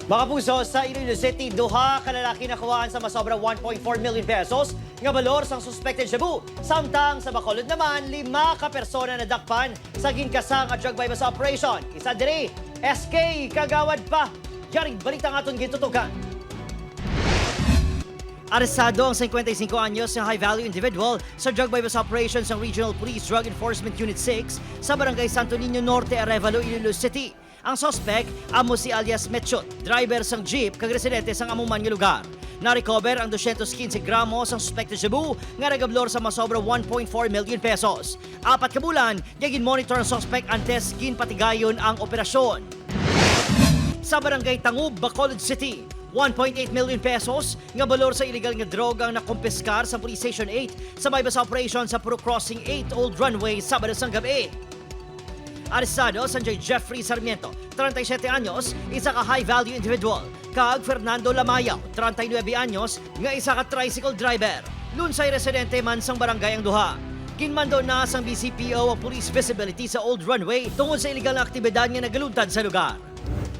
Mga puso, sa Iloilo City, duha ka lalaki nakuhaan sa masobra 1.4 million pesos nga balor sang suspected shabu. Samtang sa Bacolod naman, 5 ka persona na dakpan sa ginkasang at drug bypass operation. Isa diri, SK kagawad pa. Yaring balita nga itong gintutukan. Arestado ang 55 anyos na high-value individual sa drug bypass operations ng Regional Police Drug Enforcement Unit 6 sa Barangay Santo Niño Norte, Arevalo, Iloilo City. Ang suspect, amo si alias Mechot, driver sang jeep kag residente sang amuman nga lugar. Na-recover ang 215 gramos ang suspected shabu nga nagablor sa masobra 1.4 million pesos. 4 ka bulan, gagin monitor ang suspect antes ginpatigayon ang operasyon. Sa Barangay Tangub, Bacolod City, 1.8 million pesos nga balor sa illegal nga droga ang nakumpiskar sa Police Station 8 sa bypass operation sa Puro Crossing 8 Old Runway Sabado sang gabi. Arestado Sanjay Jeffrey Sarmiento, 37 anyos, isa ka high-value individual. Kag Fernando Lamayaw, 39 anyos, nga isa ka tricycle driver. Lunsay residente man sang barangay ang duha. Ginmando na sang BCPO ang police visibility sa Old Runway tungod sa illegal na aktibidad nga nagaluntad sa lugar.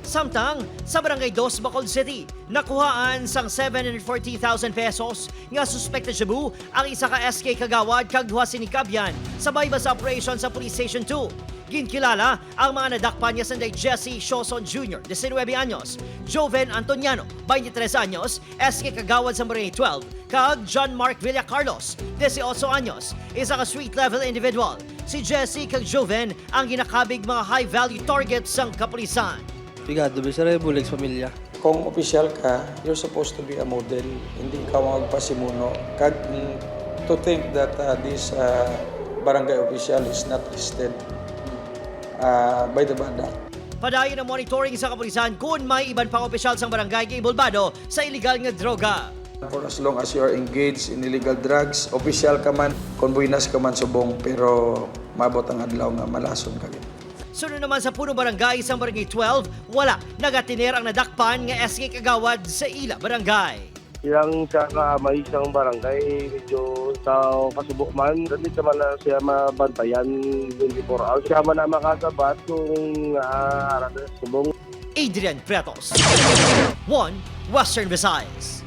Samtang, sa Barangay 2, Bacolod City, nakuhaan sang 740,000 pesos nga suspected shabu ang isa ka SK kagawad kag duha sinikabyan sa bypass operation sa Police Station 2. Ginkilala ang mga nadakpan niya sanday Jesse Shoson Jr., 19 anyos, Joven Antoniano, 23 anyos, SK kagawad sa Barangay 12, kag John Mark Villacarlos, 18 anyos, isa ka street-level individual. Si Jesse kag Joven ang ginakabig mga high-value targets sang kapulisan. Brigado, Bisara, Bulex, pamilya. Kung opisyal ka, you're supposed to be a model. Hindi ka magpasimuno. Kag to think that this barangay official is not listed by the banda. Padayon ang monitoring sa kapulisan kung may iban pang opisyal sang barangay nga ibolbado sa illegal nga droga. For as long as you are engaged in illegal drugs, opisyal ka man, konbuinas ka man subong, pero mabot ang adlaw nga malason ka. Sunod naman sa puno barangay sa Barangay 12, wala nagatiner ang nadakpan nga SK kagawad sa ila barangay. Ilang siya ka may isang barangay, medyo sa kasubok man, dito naman na siya mabantayan 24 hours. Siya man na makasabat kung harap na subong. Adrian Pretos, 1 Western Visayas.